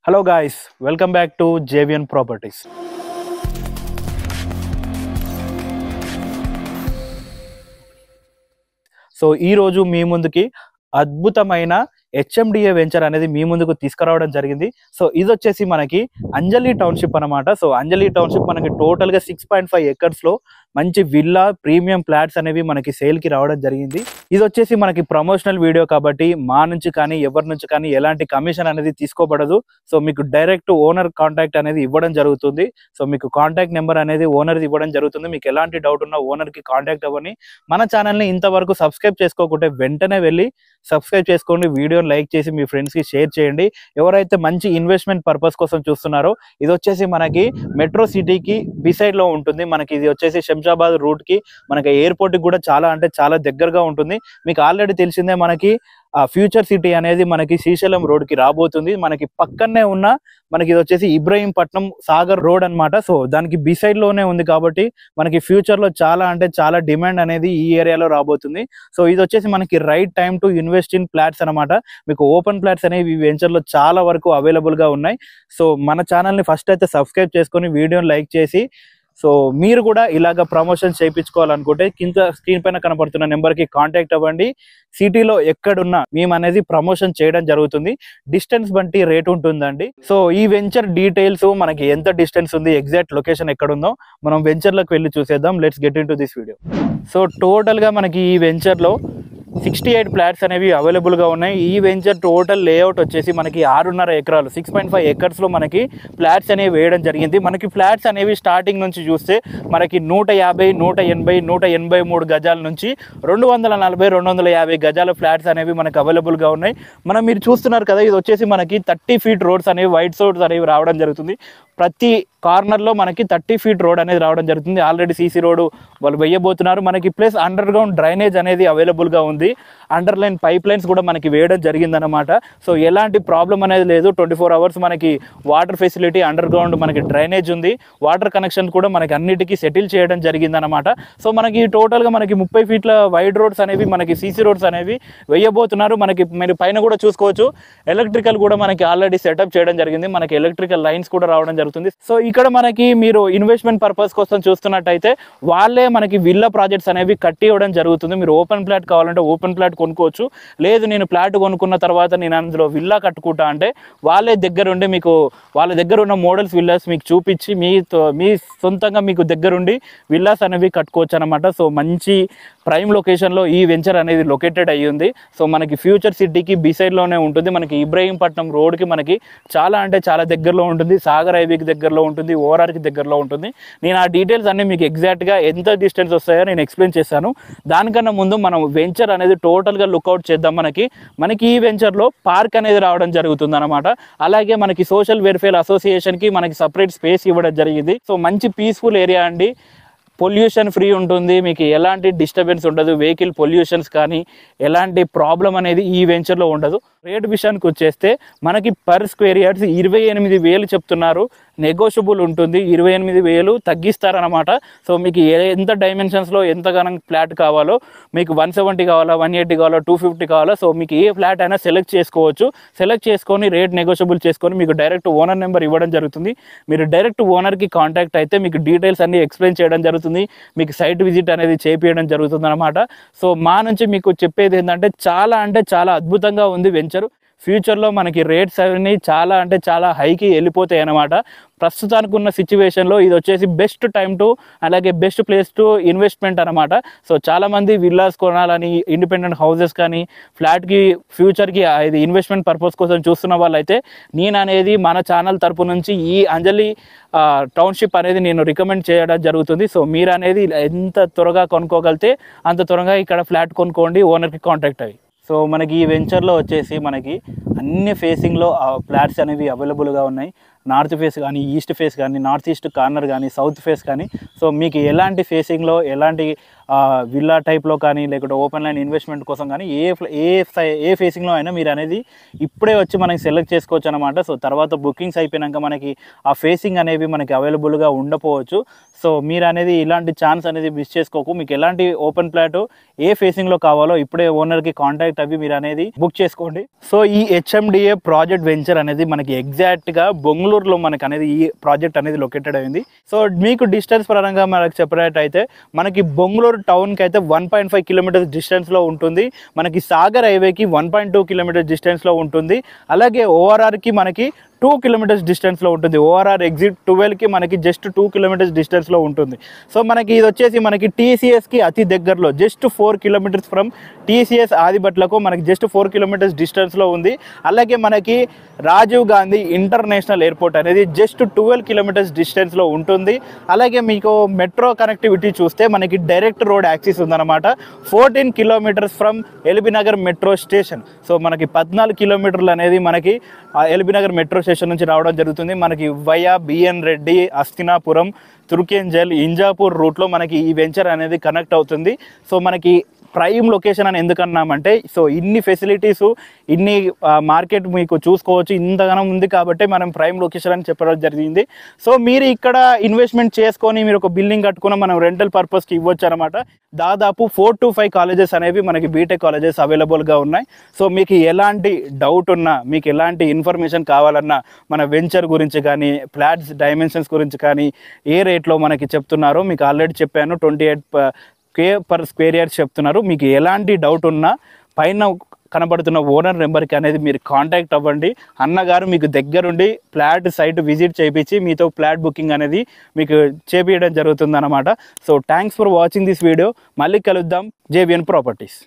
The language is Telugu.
Hello guys, welcome back to JVN Properties. So ఈ రోజు మీ ముందుకి అద్భుతమైన హెచ్ఎండిఏ వెంచర్ అనేది మీ ముందుకు తీసుకురావడం జరిగింది. సో ఇది వచ్చేసి మనకి అంజలి టౌన్షిప్ అనమాట. సో అంజలి టౌన్షిప్ మనకి టోటల్గా 6.5 ఎకర్స్లో మంచి విల్లా ప్రీమియం ఫ్లాట్స్ అనేవి మనకి సేల్కి రావడం జరిగింది. ఇది వచ్చేసి మనకి ప్రమోషనల్ వీడియో కాబట్టి మా నుంచి కానీ ఎవరి నుంచి కానీ ఎలాంటి కమిషన్ అనేది తీసుకోబడదు. సో మీకు డైరెక్ట్ ఓనర్ కాంటాక్ట్ అనేది ఇవ్వడం జరుగుతుంది. సో మీకు కాంటాక్ట్ నెంబర్ అనేది ఓనర్ ఇవ్వడం జరుగుతుంది. మీకు ఎలాంటి డౌట్ ఉన్నా ఓనర్కి కాంటాక్ట్ అవ్వని. మన ఛానల్ని ఇంతవరకు సబ్స్క్రైబ్ చేసుకోకుంటే వెంటనే వెళ్ళి సబ్స్క్రైబ్ చేసుకోండి, వీడియోని లైక్ చేసి మీ ఫ్రెండ్స్కి షేర్ చేయండి. ఎవరైతే మంచి ఇన్వెస్ట్మెంట్ పర్పస్ కోసం చూస్తున్నారో ఇది వచ్చేసి మనకి మెట్రో సిటీకి బిసైడ్లో ఉంటుంది. మనకి ఇది వచ్చేసి శంషాబాద్ రూట్కి మనకి ఎయిర్పోర్ట్కి కూడా చాలా అంటే చాలా దగ్గరగా ఉంటుంది. మీకు ఆల్రెడీ తెలిసిందే మనకి ఫ్యూచర్ సిటీ అనేది మనకి శ్రీశైలం రోడ్కి రాబోతుంది. మనకి పక్కనే ఉన్న మనకి ఇది వచ్చేసి ఇబ్రహీంపట్నం సాగర్ రోడ్ అనమాట. సో దానికి బిసైడ్ లోనే ఉంది కాబట్టి మనకి ఫ్యూచర్ లో చాలా అంటే చాలా డిమాండ్ అనేది ఈ ఏరియాలో రాబోతుంది. సో ఇది వచ్చేసి మనకి right time to invest in flats అనమాట. మీకు ఓపెన్ ఫ్లాట్స్ అనేవి ఈ వెంచర్ లో చాలా వరకు అవైలబుల్ గా ఉన్నాయి. సో మన ఛానల్ ని ఫస్ట్ అయితే సబ్స్క్రైబ్ చేసుకొని వీడియోని లైక్ చేసి సో మీరు కూడా ఇలాగ ప్రమోషన్ చేయించుకోవాలనుకుంటే కింద స్క్రీన్ పైన కనపడుతున్న నెంబర్కి కాంటాక్ట్ అవ్వండి. సిటీలో ఎక్కడున్నా మేము అనేది ప్రమోషన్ చేయడం జరుగుతుంది. డిస్టెన్స్ బట్టి రేట్ ఉంటుందండి. సో ఈ వెంచర్ డీటెయిల్స్ మనకి ఎంత డిస్టెన్స్ ఉంది, ఎగ్జాక్ట్ లొకేషన్ ఎక్కడుందో మనం వెంచర్లోకి వెళ్ళి చూసేద్దాం. Let's get in to this video. So టోటల్గా మనకి ఈ వెంచర్లో 68 ఫ్లాట్స్ అనేవి అవైలబుల్గా ఉన్నాయి. ఈ వెంచర్ టోటల్ లేఅవుట్ వచ్చేసి మనకి 6.5 ఎకరాలు 6.5 ఎకర్స్లో మనకి ఫ్లాట్స్ అనేవి వేయడం జరిగింది. మనకి ఫ్లాట్స్ అనేవి స్టార్టింగ్ నుంచి చూస్తే మనకి 150, 180, 183 గజాల నుంచి 240, 250 గజాల ఫ్లాట్స్ అనేవి మనకి అవైలబుల్గా ఉన్నాయి. మీరు చూస్తున్నారు కదా, ఇది వచ్చేసి మనకి 30 ఫీట్ రోడ్స్ అనేవి వైట్ రోడ్స్ అనేవి రావడం జరుగుతుంది. ప్రతి కార్నర్లో మనకి 30 ఫీట్ రోడ్ అనేది రావడం జరుగుతుంది. ఆల్రెడీ సీసీ రోడ్ వాళ్ళు వేయబోతున్నారు. మనకి ప్లస్ అండర్ గ్రౌండ్ డ్రైనేజ్ అనేది అవైలబుల్గా ఉంది. అండర్లైన్ పైప్ లైన్స్ కూడా మనకి వేయడం జరిగిందనమాట. సో ఎలాంటి ప్రాబ్లం అనేది లేదు. 24 అవర్స్ మనకి వాటర్ ఫెసిలిటీ, అండర్ గ్రౌండ్ మనకి డ్రైనేజ్ ఉంది. వాటర్ కనెక్షన్ కూడా మనకి అన్నిటికీ సెటిల్ చేయడం జరిగిందనమాట. సో మనకి టోటల్గా మనకి 30 ఫీట్ల వైడ్ రోడ్స్ అనేవి మనకి సీసీ రోడ్స్ అనేవి వేయబోతున్నారు. మనకి మీరు పైన కూడా చూసుకోవచ్చు, ఎలక్ట్రికల్ కూడా మనకి ఆల్రెడీ సెటప్ చేయడం జరిగింది. మనకి ఎలక్ట్రికల్ లైన్స్ కూడా రావడం జరుగుతుంది. సో ఇక్కడ మనకి మీరు ఇన్వెస్ట్మెంట్ పర్పస్ కోసం చూస్తున్నట్టయితే వాళ్ళే మనకి విల్లా ప్రాజెక్ట్స్ అనేవి కట్టి ఇవ్వడం జరుగుతుంది. మీరు ఓపెన్ ఫ్లాట్ కావాలంటే ఓపెన్ ఫ్లాట్ కొనుక్కోవచ్చు. లేదు నేను ఫ్లాట్ కొనుక్కున్న తర్వాత నేను అందులో విల్లా కట్టుకుంటా అంటే వాళ్ళే దగ్గరుండి మీకు వాళ్ళ దగ్గర ఉన్న మోడల్స్ విల్లాస్ మీకు చూపించి మీ సొంతంగా మీకు దగ్గరుండి విల్లాస్ అనేవి కట్టుకోవచ్చు అనమాట. సో మంచి ప్రైమ్ లొకేషన్లో ఈ వెంచర్ అనేది లొకేటెడ్ అయ్యింది. సో మనకి ఫ్యూచర్ సిటీకి బిసైడ్లోనే ఉంటుంది. మనకి ఇబ్రహీంపట్నం రోడ్కి మనకి చాలా అంటే చాలా దగ్గరలో ఉంటుంది. సాగర్ హైవేకి దగ్గరలో ఉంటుంది, ఓఆర్ఆర్కి దగ్గరలో ఉంటుంది. నేను ఆ డీటెయిల్స్ అన్నీ మీకు ఎగ్జాక్ట్గా ఎంత డిస్టెన్స్ వస్తాయో నేను ఎక్స్ప్లెయిన్ చేశాను. దానికన్నా ముందు మనం వెంచర్ అనేది టోటల్గా లుక్అవుట్ చేద్దాం. మనకి ఈ వెంచర్లో పార్క్ అనేది రావడం జరుగుతుంది అనమాట. అలాగే మనకి సోషల్ వెల్ఫేర్ అసోసియేషన్కి మనకి సపరేట్ స్పేస్ ఇవ్వడం జరిగింది. సో మంచి పీస్ఫుల్ ఏరియా అండి. పొల్యూషన్ ఫ్రీ ఉంటుంది. మీకు ఎలాంటి డిస్టర్బెన్స్ ఉండదు. వెహికల్ పొల్యూషన్స్ కానీ ఎలాంటి ప్రాబ్లం అనేది ఈ వెంచర్లో ఉండదు. రేట్ విషయానికి వచ్చేస్తే మనకి పర్ స్క్వేర్ యార్డ్స్ 28,000 చెప్తున్నారు. నెగోషియబుల్ ఉంటుంది. 28,000 తగ్గిస్తారనమాట. సో మీకు ఎంత డైమెన్షన్స్లో ఎంతగానో ఫ్లాట్ కావాలో, మీకు 170 కావాలా, 180 కావాలా, 250 కావాలా, సో మీకు ఏ ఫ్లాట్ అయినా సెలెక్ట్ చేసుకోవచ్చు. సెలెక్ట్ చేసుకొని రేట్ నెగోషియబుల్ చేసుకొని మీకు డైరెక్ట్ ఓనర్ నెంబర్ ఇవ్వడం జరుగుతుంది. మీరు డైరెక్ట్ ఓనర్కి కాంటాక్ట్ అయితే మీకు డీటెయిల్స్ అన్ని ఎక్స్ప్లెయిన్ చేయడం జరుగుతుంది. మీకు సైట్ విజిట్ అనేది చేయించడం జరుగుతుంది అనమాట. సో మా నుంచి మీకు చెప్పేది ఏంటంటే చాలా అంటే చాలా అద్భుతంగా ఉంది వెంచర్. ఫ్యూచర్లో మనకి రేట్స్ అవన్నీ చాలా అంటే చాలా హైకి వెళ్ళిపోతాయి అన్నమాట. ప్రస్తుతానికి ఉన్న సిచ్యువేషన్లో ఇది వచ్చేసి బెస్ట్ టైం టు అలాగే బెస్ట్ ప్లేస్ టు ఇన్వెస్ట్మెంట్ అనమాట. సో చాలామంది విల్లాస్ కొనాలని, ఇండిపెండెంట్ హౌసెస్ కానీ ఫ్లాట్కి ఫ్యూచర్కి ఇది ఇన్వెస్ట్మెంట్ పర్పస్ కోసం చూస్తున్న వాళ్ళైతే నేను అనేది మన ఛానల్ తరపు నుంచి ఈ అంజలి టౌన్షిప్ అనేది నేను రికమెండ్ చేయడం జరుగుతుంది. సో మీరు అనేది ఎంత త్వరగా కొనుక్కోగలితే అంత త్వరగా ఇక్కడ ఫ్లాట్ కొనుక్కోండి, ఓనర్కి కాంటాక్ట్ అయ్యి. సో మనకి ఈ వెంచర్లో వచ్చేసి మనకి అన్ని ఫేసింగ్లో ఫ్లాట్స్ అనేవి అవైలబుల్గా ఉన్నాయి. నార్త్ ఫేస్ కానీ, ఈస్ట్ ఫేస్ కానీ, నార్త్ ఈస్ట్ కార్నర్ కానీ, సౌత్ ఫేస్ కానీ, సో మీకు ఎలాంటి ఫేసింగ్లో, ఎలాంటి విల్లా టైప్లో కానీ, లేకుంటే ఓపెన్ లైన్ ఇన్వెస్ట్మెంట్ కోసం కానీ ఏ ఫేసింగ్లో అయినా మీరు అనేది ఇప్పుడే వచ్చి మనకి సెలెక్ట్ చేసుకోవచ్చు అనమాట. సో తర్వాత బుకింగ్స్ అయిపోయాక మనకి ఆ ఫేసింగ్ అనేవి మనకి అవైలబుల్గా ఉండకపోవచ్చు. సో మీరు అనేది ఇలాంటి ఛాన్స్ అనేది మిస్ చేసుకోకు. మీకు ఎలాంటి ఓపెన్ ప్లాట్ ఏ ఫేసింగ్లో కావాలో ఇప్పుడే ఓనర్కి కాంటాక్ట్ అవి మీరు అనేది బుక్ చేసుకోండి. సో ఈ హెచ్ఎండిఏ ప్రాజెక్ట్ వెంచర్ అనేది మనకి ఎగ్జాక్ట్గా బెంగళూరులో మనకి అనేది ఈ ప్రాజెక్ట్ అనేది లొకేటెడ్ అయింది. సో మీకు డిస్టెన్స్ పరంగా మనకు చెప్పినట్టయితే మనకి బెంగళూరు టౌన్కి అయితే 1.5 కిలోమీటర్స్ డిస్టెన్స్లో ఉంటుంది. మనకి సాగర్ హైవేకి 1.2 కిలోమీటర్స్ డిస్టెన్స్లో ఉంటుంది. అలాగే ఓఆర్ఆర్కి మనకి 2 కిలోమీటర్స్ డిస్టెన్స్లో ఉంటుంది. ఓఆర్ఆర్ ఎగ్జిట్ 12కి మనకి జస్ట్ 2 కిలోమీటర్స్ డిస్టెన్స్లో ఉంటుంది. సో మనకి ఇది వచ్చేసి మనకి టీసీఎస్కి అతి దగ్గరలో జస్ట్ 4 కిలోమీటర్స్ ఫ్రమ్ టీసీఎస్ ఆదిబట్లకు మనకి జస్ట్ 4 కిలోమీటర్స్ డిస్టెన్స్లో ఉంది. అలాగే మనకి రాజీవ్ గాంధీ ఇంటర్నేషనల్ ఎయిర్పోర్ట్ అనేది జస్ట్ 12 కిలోమీటర్స్ డిస్టెన్స్లో ఉంటుంది. అలాగే మీకు మెట్రో కనెక్టివిటీ చూస్తే మనకి డైరెక్ట్ రోడ్ యాక్సెస్ ఉందన్నమాట. 14 kilometres from LB Nagar metro station. So మనకి 14 కిలోమీటర్లు అనేది మనకి ఎల్బీ నగర్ మెట్రో స్టేషన్ నుంచి రావడం జరుగుతుంది. మనకి వయా బిఎన్ రెడ్డి, అస్తినాపురం, తుర్కేంజల్, ఇంజాపూర్ రూట్లో మనకి ఈ వెంచర్ అనేది కనెక్ట్ అవుతుంది. సో మనకి ప్రైమ్ లొకేషన్ అని ఎందుకన్నామంటే, సో ఇన్ని ఫెసిలిటీస్, ఇన్ని మార్కెట్ మీకు చూసుకోవచ్చు, ఇంతగానం ఉంది కాబట్టి మనం ప్రైమ్ లొకేషన్ అని చెప్పడం జరిగింది. సో మీరు ఇక్కడ ఇన్వెస్ట్మెంట్ చేసుకొని మీరు ఒక బిల్డింగ్ కట్టుకున్న మనం రెంటల్ పర్పస్కి ఇవ్వచ్చు అనమాట. దాదాపు 4 to 5 కాలేజెస్ అనేవి మనకి బీటెక్ కాలేజెస్ అవైలబుల్గా ఉన్నాయి. సో మీకు ఎలాంటి డౌట్ ఉన్నా, మీకు ఎలాంటి ఇన్ఫర్మేషన్ కావాలన్నా, మన వెంచర్ గురించి కానీ, ఫ్లాట్స్ డైమెన్షన్స్ గురించి కానీ, ఏ రేట్లో మనకి చెప్తున్నారో మీకు ఆల్రెడీ చెప్పాను. 28K పర్ స్క్వేర్ యార్డ్స్ చెప్తున్నారు. మీకు ఎలాంటి డౌట్ ఉన్నా పైన కనబడుతున్న ఓనర్ నెంబర్కి అనేది మీరు కాంటాక్ట్ అవ్వండి. అన్నగారు మీకు దగ్గరుండి ఫ్లాట్ సైట్ విజిట్ చేయించి మీతో ఫ్లాట్ బుకింగ్ అనేది మీకు చేపించడం జరుగుతుంది అనమాట. So thanks for watching this video. మళ్ళీ కలుద్దాం. JVN properties.